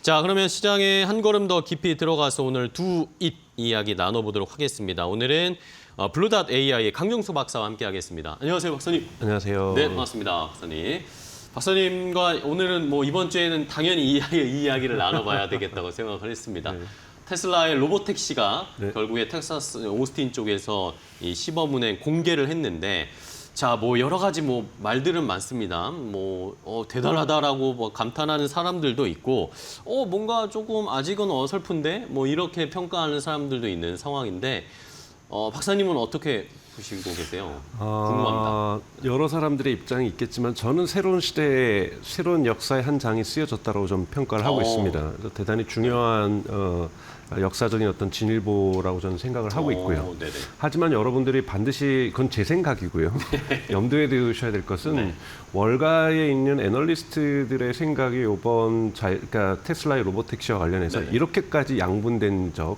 자, 그러면 시장에 한 걸음 더 깊이 들어가서 오늘 두 잇 이야기 나눠보도록 하겠습니다. 오늘은 블루닷 AI의 강정수 박사와 함께하겠습니다. 안녕하세요, 박사님. 안녕하세요. 네, 반갑습니다, 박사님. 박사님과 오늘은 이번 주에는 당연히 이 이야기를 나눠봐야 되겠다고 생각을 했습니다. 네. 테슬라의 로보택시가 네. 결국에 텍사스 오스틴 쪽에서 이 시범 운행 공개를 했는데, 자, 여러 가지 말들은 많습니다. 대단하다라고 감탄하는 사람들도 있고, 뭔가 조금 아직은 어설픈데, 이렇게 평가하는 사람들도 있는 상황인데, 박사님은 어떻게 보시고 계세요? 궁금합니다. 여러 사람들의 입장이 있겠지만 저는 새로운 시대에 새로운 역사의 한 장이 쓰여졌다고 좀 평가를 하고 있습니다. 그래서 대단히 중요한 역사적인 어떤 진일보라고 저는 생각을 하고 있고요. 네네. 하지만 여러분들이 반드시 그건 제 생각이고요. 염두에 두셔야 될 것은 네. 월가에 있는 애널리스트들의 생각이 이번 그러니까 테슬라의 로보택시와 관련해서 네네. 이렇게까지 양분된 적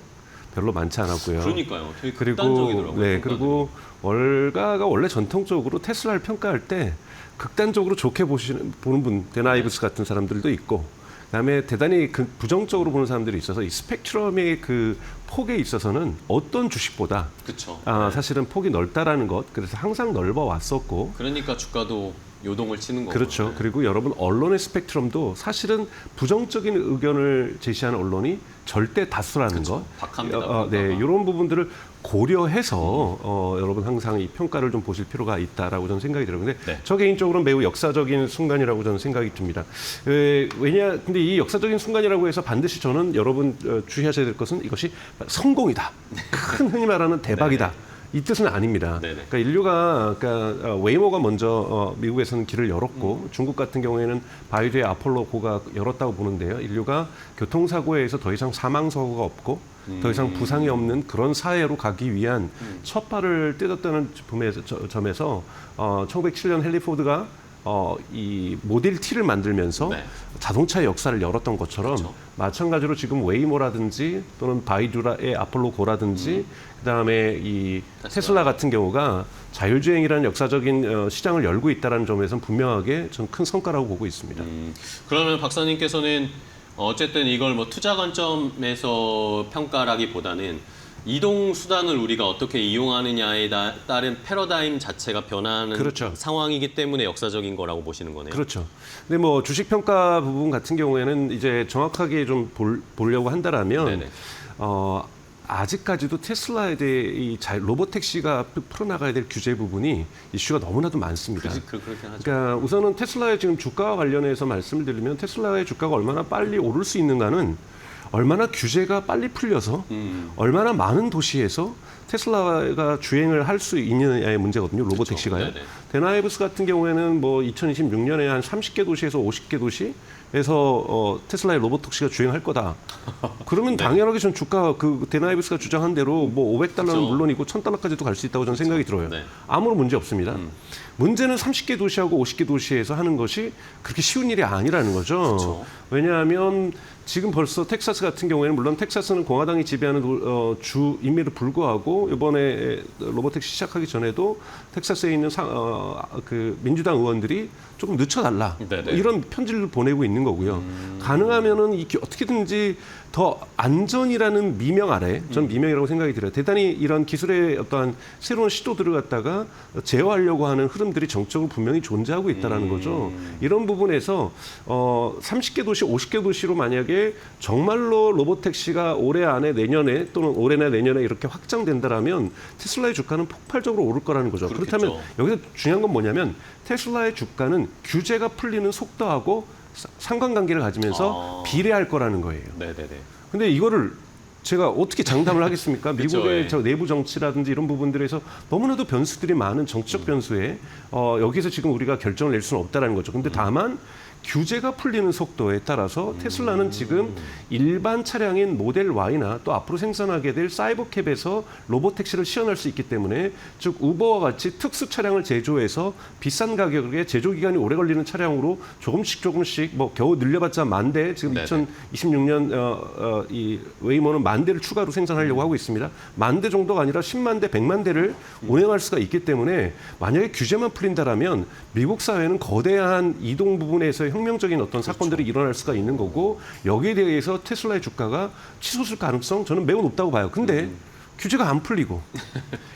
별로 많지 않았고요. 그러니까요. 되게 극단적이더라고요. 네, 그리고 월가가 원래 전통적으로 테슬라를 평가할 때 극단적으로 좋게 보는 분, 데나이브스 같은 사람들도 있고, 그다음에 대단히 부정적으로 보는 사람들이 있어서 이 스펙트럼의 그 폭에 있어서는 어떤 주식보다 그렇죠. 사실은 폭이 넓다라는 것, 그래서 항상 넓어 왔었고. 그러니까 주가도 요동을 치는 거고. 그렇죠. 그리고 여러분 언론의 스펙트럼도 사실은 부정적인 의견을 제시하는 언론이 절대 다수라는 것. 박합니다. 네, 이런 부분들을 고려해서 여러분 항상 이 평가를 좀 보실 필요가 있다라고 저는 생각이 들어요. 근데 네. 저 개인적으로는 매우 역사적인 순간이라고 저는 생각이 듭니다. 근데 이 역사적인 순간이라고 해서 반드시 저는 여러분 주의하셔야 될 것은 이것이 성공이다. 큰 흔히 말하는 대박이다. 이 뜻은 아닙니다. 네네. 그러니까 인류가 웨이모가 먼저 미국에서는 길을 열었고 중국 같은 경우에는 바이두의 아폴로고가 열었다고 보는데요. 인류가 교통사고에 의해서 더 이상 사망사고가 없고 더 이상 부상이 없는 그런 사회로 가기 위한 첫 발을 떼었다는 점에서 1907년 헨리 포드가 이 모델 T를 만들면서 네. 자동차의 역사를 열었던 것처럼 그렇죠. 마찬가지로 지금 웨이모라든지 또는 바이두의 아폴로고라든지 그다음에 이 테슬라 같은 경우가 자율주행이라는 역사적인 시장을 열고 있다는 점에서는 분명하게 저는 큰 성과라고 보고 있습니다. 그러면 박사님께서는 어쨌든 이걸 투자 관점에서 평가라기보다는 이동 수단을 우리가 어떻게 이용하느냐에 따른 패러다임 자체가 변하는 그렇죠. 상황이기 때문에 역사적인 거라고 보시는 거네요. 그렇죠. 근데 주식 평가 부분 같은 경우에는 이제 정확하게 좀 보려고 한다라면 네네. 아직까지도 테슬라에 대해 이 로보택시가 풀어나가야 될 규제 부분이 이슈가 너무나도 많습니다. 그렇게 하죠. 그러니까 우선은 테슬라의 지금 주가와 관련해서 말씀을 드리면 테슬라의 주가가 얼마나 빨리 오를 수 있는가는 얼마나 규제가 빨리 풀려서 얼마나 많은 도시에서 테슬라가 주행을 할 수 있느냐의 문제거든요. 로보택시가요. 그렇죠. 데나이브스 같은 경우에는 2026년에 한 30개 도시에서 50개 도시에서 테슬라의 로보택시가 주행할 거다. 그러면 네. 당연하게 전 주가 데나이브스가 주장한 대로 $500는 그렇죠. 물론이고 $1,000까지도 갈 수 있다고 저는 생각이 들어요. 네. 아무런 문제 없습니다. 문제는 30개 도시하고 50개 도시에서 하는 것이 그렇게 쉬운 일이 아니라는 거죠. 그렇죠. 왜냐하면 지금 벌써 텍사스 같은 경우에는 물론 텍사스는 공화당이 지배하는 주임에도 불구하고 이번에 로보택시 시작하기 전에도 텍사스에 있는 민주당 의원들이 조금 늦춰달라 네네. 이런 편지를 보내고 있는 거고요. 가능하면은 어떻게든지 더 안전이라는 미명 아래, 전 미명이라고 생각이 들어요. 대단히 이런 기술의 어떠한 새로운 시도들을 갖다가 제어하려고 하는 흐름들이 정적으로 분명히 존재하고 있다는 거죠. 이런 부분에서 30개 도시, 50개 도시로 만약에 정말로 로보택시가 올해 안에 내년에 또는 올해나 내년에 이렇게 확장된다라면 테슬라의 주가는 폭발적으로 오를 거라는 거죠. 그렇겠죠. 그렇다면 여기서 중요한 건 뭐냐면 테슬라의 주가는 규제가 풀리는 속도하고 상관관계를 가지면서 비례할 거라는 거예요. 네네네. 근데 이거를 제가 어떻게 장담을 하겠습니까? 미국의 그쵸, 내부 정치라든지 이런 부분들에서 너무나도 변수들이 많은 정치적 변수에 여기서 지금 우리가 결정을 낼 수는 없다는 거죠. 근데 다만 규제가 풀리는 속도에 따라서 테슬라는 지금 일반 차량인 모델 Y나 또 앞으로 생산하게 될 사이버캡에서 로보택시를 시연할 수 있기 때문에 즉 우버와 같이 특수 차량을 제조해서 비싼 가격에 제조 기간이 오래 걸리는 차량으로 조금씩 겨우 늘려봤자 10,000대 지금 네네. 2026년 이 웨이모는 10,000대를 추가로 생산하려고 하고 있습니다. 10,000대 정도가 아니라 10만 대, 100만 대를 운행할 수가 있기 때문에 만약에 규제만 풀린다라면 미국 사회는 거대한 이동 부분에서의 분야에서 혁명적인 어떤 사건들이 일어날 수가 있는 거고 여기에 대해서 테슬라의 주가가 치솟을 가능성 저는 매우 높다고 봐요. 근데 규제가 안 풀리고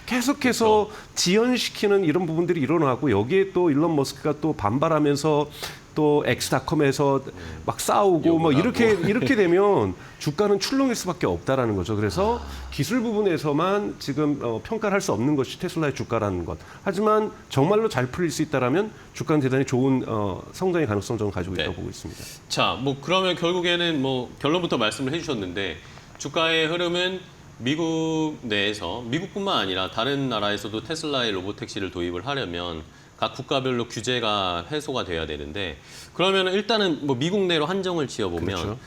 계속해서 지연시키는 이런 부분들이 일어나고 여기에 또 일론 머스크가 또 반발하면서 또 엑스닷컴에서 막 싸우고 뭐 이렇게 되면 주가는 출렁일 수밖에 없다라는 거죠. 그래서 기술 부분에서만 지금 평가를 할 수 없는 것이 테슬라의 주가라는 것. 하지만 정말로 잘 풀릴 수 있다라면 주가는 대단히 좋은 성장의 가능성 저는 가지고 있다고 보고 있습니다. 자, 뭐 그러면 결국에는 뭐 결론부터 말씀을 해주셨는데 주가의 흐름은 미국 내에서 미국뿐만 아니라 다른 나라에서도 테슬라의 로보택시를 도입을 하려면 각 국가별로 규제가 해소가 돼야 되는데 그러면 일단은 뭐 미국 내로 한정을 지어보면 그렇죠.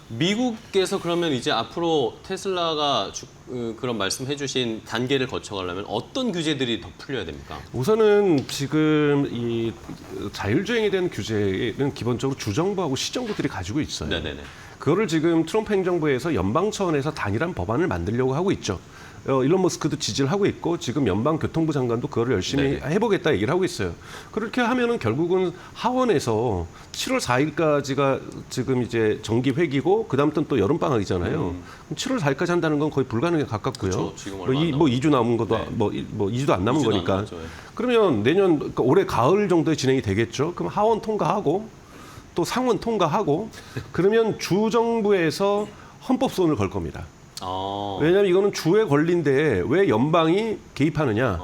미국에서 그러면 이제 앞으로 테슬라가 그런 말씀해주신 단계를 거쳐가려면 어떤 규제들이 더 풀려야 됩니까? 우선은 지금 이 자율주행에 대한 규제는 기본적으로 주정부하고 시정부들이 가지고 있어요. 네네네. 그거를 지금 트럼프 행정부에서 연방 차원에서 단일한 법안을 만들려고 하고 있죠. 일론 머스크도 지지를 하고 있고 지금 연방교통부 장관도 그거를 열심히 해보겠다 얘기를 하고 있어요. 그렇게 하면은 결국은 하원에서 7월 4일까지가 지금 이제 정기 회기고 그다음부터는 또 여름 방학이잖아요. 그럼 7월 4일까지 한다는 건 거의 불가능에 가깝고요. 그렇죠. 지금 얼마 안 뭐 2주 남은 것도 뭐 2주도 안 남은 2주도 안 거니까. 남았죠. 그러면 내년 그러니까 올해 가을 정도에 진행이 되겠죠. 그럼 하원 통과하고 또 상원 통과하고 그러면 주 정부에서 헌법소원을 걸 겁니다. 왜냐하면 이거는 주에 걸린데 왜 연방이 개입하느냐?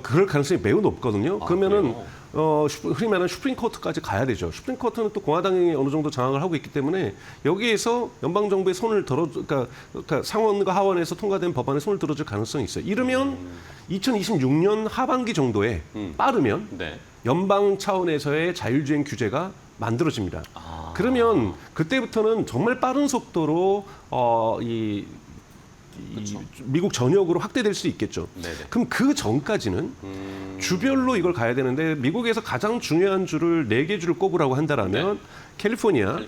그럴 가능성이 매우 높거든요. 그러면은 흔히 말하는 슈프림 코트까지 가야 되죠. 슈프림 코트는 또 공화당이 어느 정도 장악을 하고 있기 때문에 여기에서 연방 정부의 손을 그러니까 상원과 하원에서 통과된 법안에 손을 들어줄 가능성이 있어요. 이르면 2026년 하반기 정도에 빠르면 연방 차원에서의 자율주행 규제가 만들어집니다. 그러면 그때부터는 정말 빠른 속도로 이 미국 전역으로 확대될 수 있겠죠. 네네. 그럼 그 전까지는 주별로 이걸 가야 되는데 미국에서 가장 중요한 주를 4개 주를 꼽으라고 한다라면 캘리포니아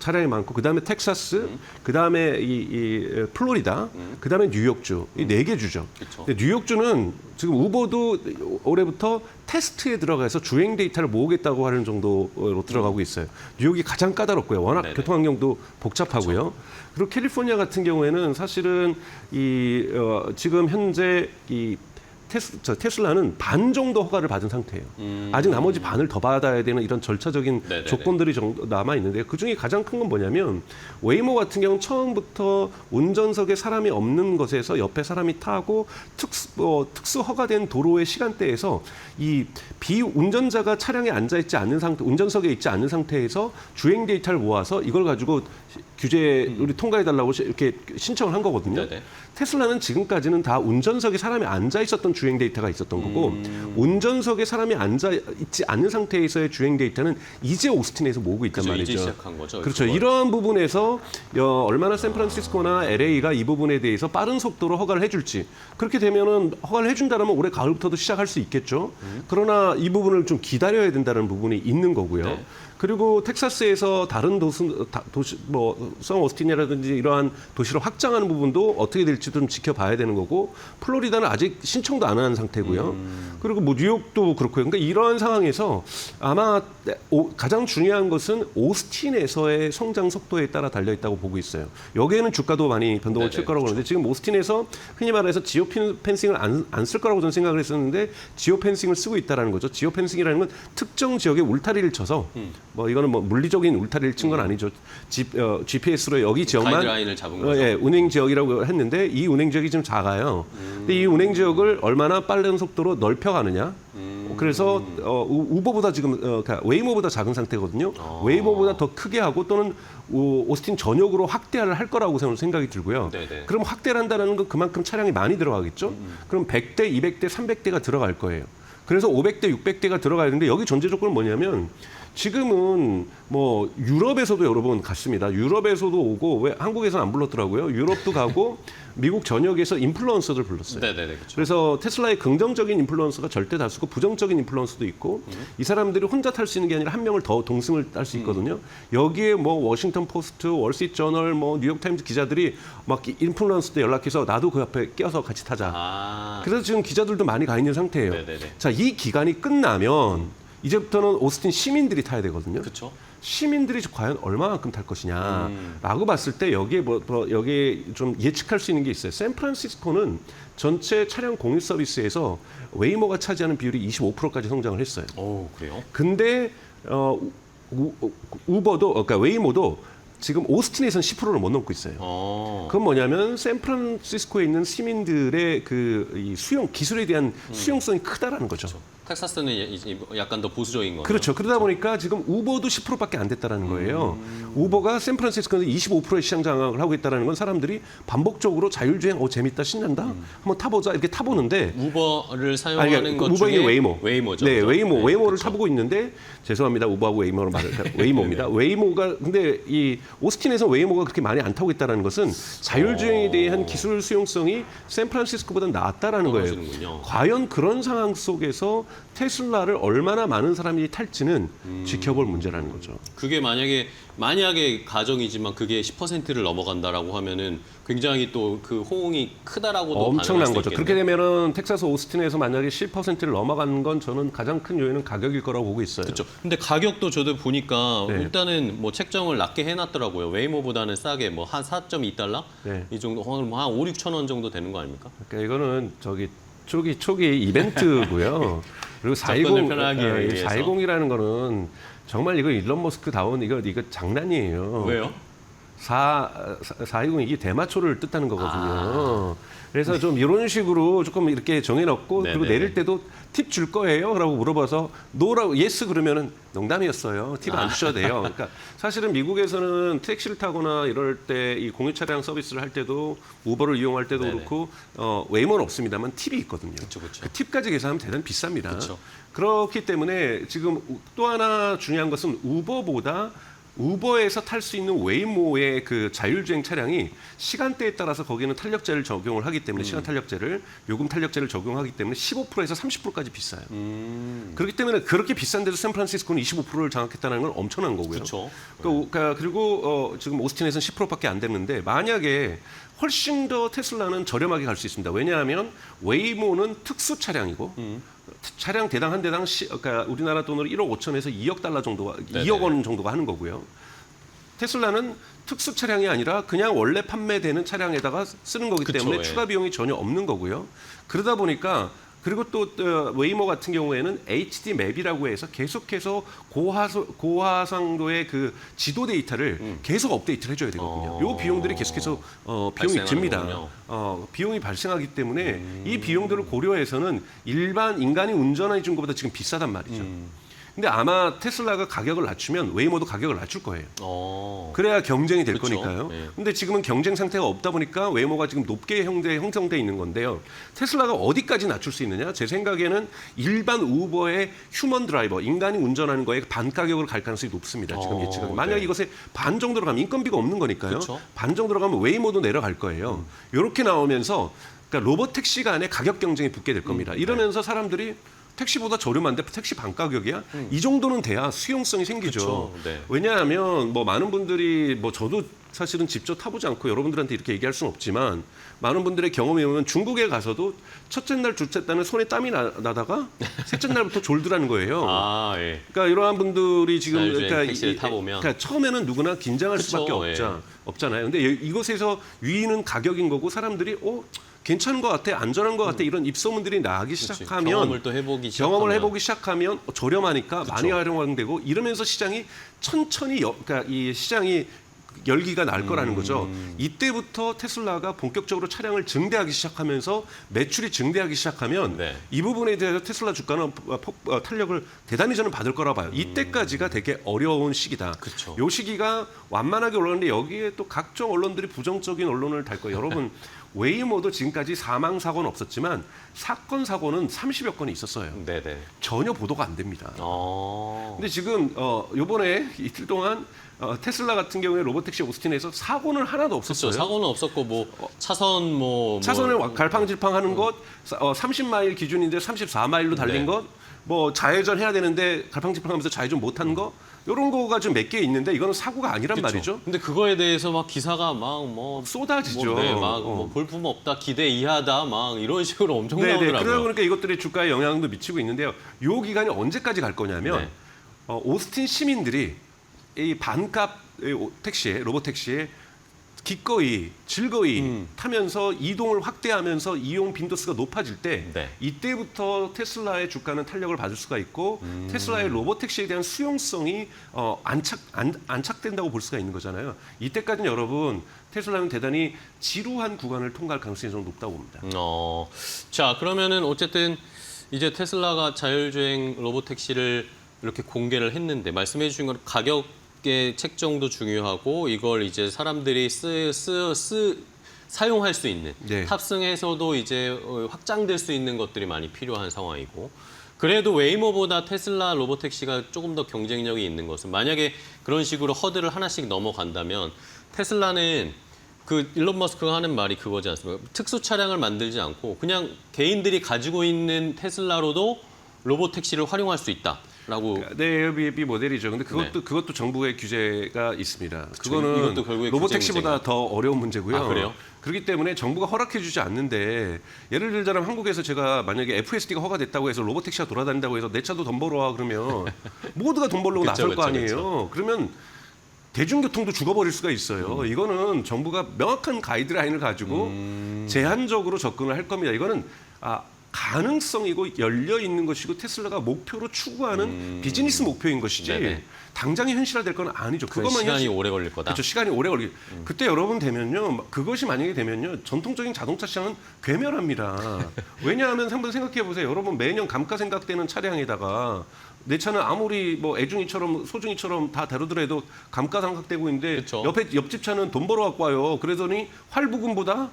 차량이 많고 그다음에 텍사스, 그다음에 이 플로리다, 그다음에 뉴욕주 이 4개 주죠. 근데 뉴욕주는 지금 우버도 올해부터 테스트에 들어가서 주행 데이터를 모으겠다고 하는 정도로 들어가고 있어요. 뉴욕이 가장 까다롭고요. 워낙 교통 환경도 복잡하고요. 그리고 캘리포니아 같은 경우에는 사실은 지금 현재 이 테슬라는 반 정도 허가를 받은 상태예요. 아직 나머지 반을 더 받아야 되는 이런 절차적인 조건들이 남아 있는데 그중에 가장 큰 건 뭐냐면 웨이모 같은 경우는 처음부터 운전석에 사람이 없는 것에서 옆에 사람이 타고 특수 허가된 도로의 시간대에서 이 비운전자가 차량에 앉아 있지 않는 상태, 운전석에 있지 않는 상태에서 주행 데이터를 모아서 이걸 가지고 규제 우리 통과해달라고 이렇게 신청을 한 거거든요. 테슬라는 지금까지는 다 운전석에 사람이 앉아 있었던 주행 데이터가 있었던 거고 운전석에 사람이 앉아 있지 않는 상태에서의 주행 데이터는 이제 오스틴에서 모으고 있단 말이죠. 이제 시작한 거죠. 그렇죠. 이런 부분에서 얼마나 샌프란시스코나 LA가 이 부분에 대해서 빠른 속도로 허가를 해줄지 그렇게 되면은 허가를 해준다면 올해 가을부터도 시작할 수 있겠죠. 그러나 이 부분을 좀 기다려야 된다는 부분이 있는 거고요. 그리고 텍사스에서 다른 도시 뭐 성 오스틴이라든지 이러한 도시를 확장하는 부분도 어떻게 될지 좀 지켜봐야 되는 거고 플로리다는 아직 신청도 안 한 상태고요. 그리고 뭐 뉴욕도 그렇고요. 그러니까 이러한 상황에서 아마 가장 중요한 것은 오스틴에서의 성장 속도에 따라 달려 있다고 보고 있어요. 여기에는 주가도 많이 변동을 칠 거라고 그러는데 지금 오스틴에서 흔히 말해서 지오 펜싱을 안 쓸 거라고 저는 생각을 했었는데 지오 펜싱을 쓰고 있다라는 거죠. 지오 펜싱이라는 건 특정 지역에 울타리를 쳐서 뭐 이거는 뭐 물리적인 울타리를 친 건 아니죠. GPS로 여기 지역만 가이드라인을 잡은 거죠. 운행 지역이라고 했는데 이 운행 지역이 좀 작아요. 근데 이 운행 지역을 얼마나 빠른 속도로 넓혀가느냐. 그래서 우버보다 지금 그러니까 웨이모보다 작은 상태거든요. 웨이모보다 더 크게 하고 또는 오스틴 전역으로 확대를 할 거라고 저는 생각이 들고요. 그럼 확대를 한다는 건 그만큼 차량이 많이 들어가겠죠. 그럼 100대, 200대, 300대가 들어갈 거예요. 그래서 500대, 600대가 들어가야 되는데 여기 전제 조건은 뭐냐면 지금은 뭐 유럽에서도 여러 번 갔습니다. 유럽에서도 오고 왜 한국에서는 안 불렀더라고요. 유럽도 가고 미국 전역에서 인플루언서들 불렀어요. 그렇죠. 그래서 테슬라의 긍정적인 인플루언서가 절대 다수고 부정적인 인플루언서도 있고 이 사람들이 혼자 탈 수 있는 게 아니라 한 명을 더 동승을 할 수 있거든요. 여기에 뭐 워싱턴 포스트, 월스트리트 저널, 뭐 뉴욕 타임즈 기자들이 막 인플루언서도 연락해서 나도 그 앞에 껴서 같이 타자. 그래서 지금 기자들도 많이 가 있는 상태예요. 자, 이 기간이 끝나면 이제부터는 오스틴 시민들이 타야 되거든요. 그렇죠. 시민들이 과연 얼마만큼 탈 것이냐라고 봤을 때 여기에 여기에 좀 예측할 수 있는 게 있어요. 샌프란시스코는 전체 차량 공유 서비스에서 웨이모가 차지하는 비율이 25%까지 성장을 했어요. 오, 그래요? 근데 우버도 그러니까 웨이모도 지금 오스틴에서는 10%를 못 넘고 있어요. 그건 뭐냐면 샌프란시스코에 있는 시민들의 이 수용 기술에 대한 수용성이 크다라는 거죠. 그렇죠. 텍사스는 약간 더 보수적인 거죠. 그렇죠. 그러다 보니까 지금 우버도 10%밖에 안 됐다라는 거예요. 우버가 샌프란시스코에서 25%의 시장 장악을 하고 있다는 건 사람들이 반복적으로 자율주행 재밌다 신난다 한번 타보자 이렇게 타보는데 우버를 사용하는 것 우버의 중에 웨이모죠. 네, 그죠? 웨이모를 그렇죠. 타보고 있는데 죄송합니다. 우버하고 웨이모를 웨이모입니다. 웨이모가 근데 이 오스틴에서 웨이모가 그렇게 많이 안 타고 있다는 것은 자율주행에 대한 기술 수용성이 샌프란시스코보다 낫다라는 거예요. 떨어지는군요. 과연 그런 상황 속에서 테슬라를 얼마나 많은 사람이 탈지는 지켜볼 문제라는 거죠. 그게 만약에 가정이지만 그게 10%를 넘어간다라고 하면은 굉장히 또 그 호응이 크다라고도 엄청난 반응할 수 거죠. 있겠네요. 그렇게 되면은 텍사스 오스틴에서 만약에 10%를 넘어가는 건 저는 가장 큰 요인은 가격일 거라고 보고 있어요. 그렇죠. 근데 가격도 저도 보니까 네. 일단은 뭐 책정을 낮게 해놨더라고요. 웨이모보다는 싸게 뭐 한 4.2달러 네. 이 정도 한 5, 6천 원 정도 되는 거 아닙니까? 그러니까 이거는 초기 이벤트고요. 그리고 접근을 편하게 하기 위해서. 420이라는 거는 정말 이거 일론 머스크 다운 이거 장난이에요. 왜요? 420 이게 대마초를 뜻하는 거거든요. 그래서 좀 이런 식으로 조금 이렇게 정해놓고 그리고 네네네. 내릴 때도 팁 줄 거예요? 라고 물어봐서 노라고 예스 그러면은 농담이었어요. 팁 안 주셔도 돼요. 그러니까 사실은 미국에서는 택시를 타거나 이럴 때 이 공유 차량 서비스를 할 때도 우버를 이용할 때도 네네. 그렇고 웨이모는 없습니다만 팁이 있거든요. 그쵸. 그 팁까지 계산하면 대단히 비쌉니다. 그쵸. 그렇기 때문에 지금 또 하나 중요한 것은 우버에서 탈 수 있는 웨이모의 그 자율주행 차량이 시간대에 따라서 거기는 탄력제를 적용을 하기 때문에 시간 탄력제를 요금 탄력제를 적용하기 때문에 15%에서 30%까지 비싸요. 그렇기 때문에 그렇게 비싼데도 샌프란시스코는 25%를 장악했다는 건 엄청난 거고요. 그렇죠. 그리고 지금 오스틴에서는 10%밖에 안 됐는데 만약에 훨씬 더 테슬라는 저렴하게 갈 수 있습니다. 왜냐하면 웨이모는 특수 차량이고 차량 대당 한 대당 그러니까 우리나라 돈으로 1억 5천에서 2억 달러 정도가 네네. 2억 원 정도가 하는 거고요. 테슬라는 특수 차량이 아니라 그냥 원래 판매되는 차량에다가 쓰는 거기 그쵸, 때문에 예. 추가 비용이 전혀 없는 거고요. 그러다 보니까 그리고 또 웨이모 같은 경우에는 HD 맵이라고 해서 계속해서 고화상도의 그 지도 데이터를 계속 업데이트를 해줘야 되거든요. 요 비용들이 계속해서 비용이 듭니다. 발생하는군요. 비용이 발생하기 때문에 이 비용들을 고려해서는 일반 인간이 운전해 준 것보다 지금 비싸단 말이죠. 근데 아마 테슬라가 가격을 낮추면 웨이모도 가격을 낮출 거예요. 그래야 경쟁이 될 그쵸. 거니까요. 네. 근데 지금은 경쟁 상태가 없다 보니까 웨이모가 지금 높게 형성돼 있는 건데요. 테슬라가 어디까지 낮출 수 있느냐? 제 생각에는 일반 우버의 휴먼 드라이버, 인간이 운전하는 거에 반 가격으로 갈 가능성이 높습니다. 지금 예측은. 만약 네. 이것에 반 정도로 가면 인건비가 없는 거니까요. 그쵸. 반 정도로 가면 웨이모도 내려갈 거예요. 이렇게 나오면서 그러니까 로봇 택시 간의 가격 경쟁이 붙게 될 겁니다. 이러면서 사람들이 택시보다 저렴한데 택시 반 가격이야? 이 정도는 돼야 수용성이 생기죠. 그쵸, 네. 왜냐하면 뭐 많은 분들이 뭐 저도 사실은 직접 타보지 않고 여러분들한테 이렇게 얘기할 수는 없지만 많은 분들의 경험에 의하면 중국에 가서도 첫째 날, 둘째 날은 손에 땀이 나다가 셋째 날부터 졸더라는 거예요. 예. 그러니까 이러한 분들이 지금 자율주행 택시를 타보면. 그러니까 처음에는 누구나 긴장할 그쵸, 수밖에 예. 없잖아요. 근데 이것에서 유의는 가격인 거고 사람들이 괜찮은 것 같아, 안전한 것 같아 이런 입소문들이 나기 시작하면 경험을 또 해보기 시작하면 저렴하니까 그쵸. 많이 활용되고 이러면서 시장이 천천히 그러니까 이 시장이 열기가 날 거라는 거죠. 이때부터 테슬라가 본격적으로 차량을 증대하기 시작하면서 매출이 증대하기 시작하면 네. 이 부분에 대해서 테슬라 주가는 탄력을 대단히 저는 받을 거라 봐요. 이때까지가 되게 어려운 시기다. 그쵸. 요 시기가 완만하게 올라오는데 여기에 또 각종 언론들이 부정적인 언론을 달 거예요. 여러분 웨이모도 지금까지 사망 사고는 없었지만 사건은 30여 건이 있었어요. 네네. 전혀 보도가 안 됩니다. 어. 근데 지금 요번에 이틀 동안 테슬라 같은 경우에 로보택시 오스틴에서 사고는 하나도 없었어요. 그렇죠. 사고는 없었고 뭐 차선 차선을 갈팡질팡하는 것, 30마일 기준인데 34마일로 달린 네. 것, 뭐 좌회전 해야 되는데 갈팡질팡하면서 좌회전 못한 거, 이런 거가 좀 몇 개 있는데 이거는 사고가 아니란 그쵸. 말이죠. 근데 그거에 대해서 막 기사가 막 뭐 쏟아지죠. 뭐 볼품 없다, 기대 이하다, 막 이런 식으로 엄청 네네. 나오더라고요. 그러다 보니까 이것들이 주가에 영향도 미치고 있는데요. 요 기간이 언제까지 갈 거냐면 네. 오스틴 시민들이 이 반값 택시에 로보택시에 기꺼이 즐거이 타면서 이동을 확대하면서 이용 빈도수가 높아질 때 네. 이때부터 테슬라의 주가는 탄력을 받을 수가 있고 테슬라의 로보택시에 대한 수용성이 안착된다고 볼 수가 있는 거잖아요. 이때까지는 여러분 테슬라는 대단히 지루한 구간을 통과할 가능성이 좀 높다고 봅니다. 자, 그러면은 어쨌든 이제 테슬라가 자율주행 로보택시를 이렇게 공개를 했는데 말씀해 주신 건 가격의 책정도 중요하고 이걸 이제 사람들이 사용할 수 있는 네. 탑승해서도 이제 확장될 수 있는 것들이 많이 필요한 상황이고 그래도 웨이모보다 테슬라 로보택시가 조금 더 경쟁력이 있는 것은 만약에 그런 식으로 허들을 하나씩 넘어간다면 테슬라는 그 일론 머스크가 하는 말이 그거지 않습니까? 특수 차량을 만들지 않고 그냥 개인들이 가지고 있는 테슬라로도 로보택시를 활용할 수 있다라고. 네, 에어비앤비 모델이죠. 근데 그것도 정부의 규제가 있습니다. 그거는 이것도 결국에 로보택시보다 더 어려운 문제고요. 아, 그래요? 그렇기 때문에 정부가 허락해주지 않는데 예를 들자면 한국에서 제가 만약에 FSD가 허가됐다고 해서 로보택시가 돌아다닌다고 해서 내 차도 돈 벌어와 그러면 모두가 돈 벌려고 그쵸, 나설 거 그쵸, 아니에요. 그쵸. 그러면 대중교통도 죽어버릴 수가 있어요. 이거는 정부가 명확한 가이드라인을 가지고 제한적으로 접근을 할 겁니다. 이거는 가능성이고 열려 있는 것이고 테슬라가 목표로 추구하는 비즈니스 목표인 것이지 네네. 당장에 현실화될 건 아니죠. 그건 시간이 오래 걸릴 거다. 그렇죠. 시간이 오래 걸리. 그때 여러분 되면요. 그것이 만약에 되면요. 전통적인 자동차 시장은 괴멸합니다. 왜냐하면 한번 생각해 보세요. 여러분 매년 감가생각되는 차량에다가 내 차는 아무리 뭐 애중이처럼 소중이처럼 다 다루더라도 감가상각되고 있는데 그쵸. 옆집 차는 돈 벌어 갖고 와요. 그러더니 활부금보다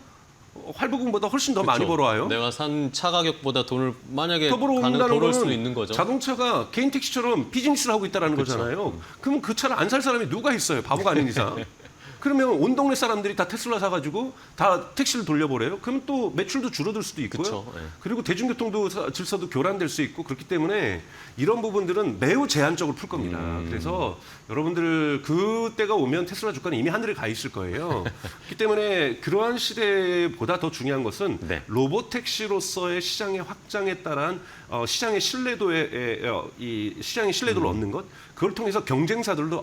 훨씬 더 많이 그쵸. 벌어와요. 내가 산 차 가격보다 돈을 만약에 더 벌어온다는 벌을 수도 거는 있는 거죠. 자동차가 개인 택시처럼 비즈니스를 하고 있다는 거잖아요. 그럼 그 차를 안 살 사람이 누가 있어요? 바보가 아닌 이상. 그러면 온 동네 사람들이 다 테슬라 사가지고 다 택시를 돌려버려요. 그럼 또 매출도 줄어들 수도 있고요. 그쵸, 네. 그리고 대중교통도 질서도 교란될 수 있고 그렇기 때문에 이런 부분들은 매우 제한적으로 풀 겁니다. 그래서 여러분들 그때가 오면 테슬라 주가는 이미 하늘에 가 있을 거예요. 그렇기 때문에 그러한 시대보다 더 중요한 것은 네. 로보택시로서의 시장의 확장에 따른 시장의 신뢰도를 얻는 것, 그걸 통해서 경쟁사들도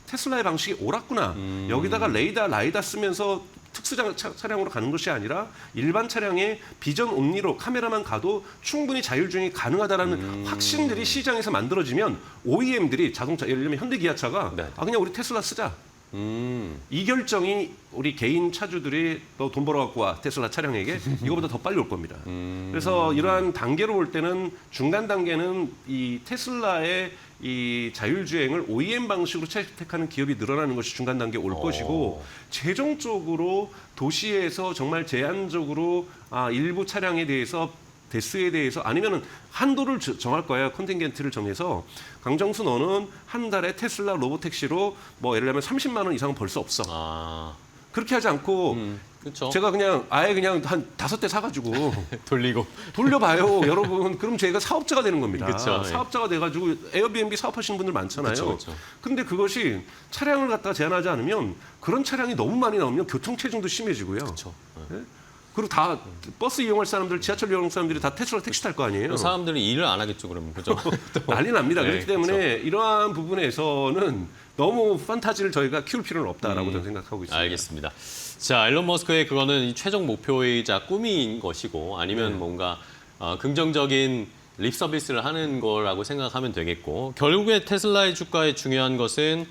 테슬라의 방식이 옳았구나. 여기다가 레이더, 라이다 쓰면서 특수 차량으로 가는 것이 아니라 일반 차량에 비전 온리로 카메라만 가도 충분히 자율주행이 가능하다라는 확신들이 시장에서 만들어지면 OEM들이 자동차, 예를 들면 현대기아차가 네. 그냥 우리 테슬라 쓰자. 이 결정이 우리 개인 차주들이 너 돈 벌어갖고 와 테슬라 차량에게 이거보다 더 빨리 올 겁니다. 그래서 이러한 단계로 볼 때는 중간 단계는 이 테슬라의 이 자율주행을 OEM 방식으로 채택하는 기업이 늘어나는 것이 중간 단계에 올 것이고 최종적으로 도시에서 정말 제한적으로 일부 차량에 대해서 대수에 대해서 아니면은 한도를 정할 거예요. 컨팅겐트를 정해서 강정수 너는 한 달에 테슬라 로보택시로 뭐 예를 들면 30만 원 이상은 벌 수 없어. 그렇게 하지 않고 그렇죠. 제가 그냥 아예 그냥 한 5대 사가지고 돌리고 돌려봐요, 여러분. 그럼 제가 사업자가 되는 겁니다. 그쵸, 예. 사업자가 돼가지고 에어비앤비 사업하시는 분들 많잖아요. 그쵸. 근데 그것이 차량을 갖다가 제한하지 않으면 그런 차량이 너무 많이 나오면 교통체증도 심해지고요. 그렇죠. 그리고 다 버스 이용할 사람들, 지하철 이용할 사람들이 다 테슬라 택시 탈 거 아니에요. 사람들이 일을 안 하겠죠, 그러면. 그죠? 난리 납니다. 네, 그렇기 때문에 이러한 부분에서는 너무 판타지를 저희가 키울 필요는 없다라고 저는 생각하고 있습니다. 알겠습니다. 자, 일론 머스크의 그거는 이 최종 목표이자 꿈인 것이고 아니면 뭔가 긍정적인 립 서비스를 하는 거라고 생각하면 되겠고 결국에 테슬라의 주가에 중요한 것은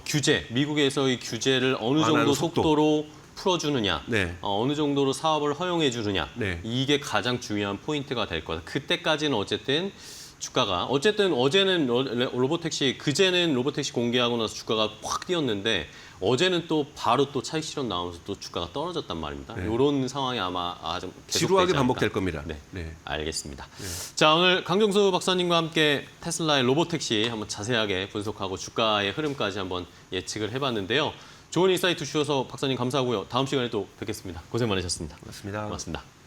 규제, 미국에서의 규제를 어느 정도 속도로 풀어주느냐, 네. 어느 정도로 사업을 허용해 주느냐, 네. 이게 가장 중요한 포인트가 될 거다. 그때까지는 어쨌든 주가가 어쨌든 어제는 로보택시 그제는 로보택시 공개하고 나서 주가가 확 뛰었는데 어제는 또 바로 또 차익 실현 나오면서 또 주가가 떨어졌단 말입니다. 네. 이런 상황이 아마 좀 계속되지 지루하게 않을까. 반복될 겁니다. 네. 네. 알겠습니다. 자, 오늘 강정수 박사님과 함께 테슬라의 로보택시 한번 자세하게 분석하고 주가의 흐름까지 한번 예측을 해봤는데요. 좋은 인사이트 주셔서 박사님 감사하고요. 다음 시간에 또 뵙겠습니다. 고생 많으셨습니다. 고맙습니다. 고맙습니다.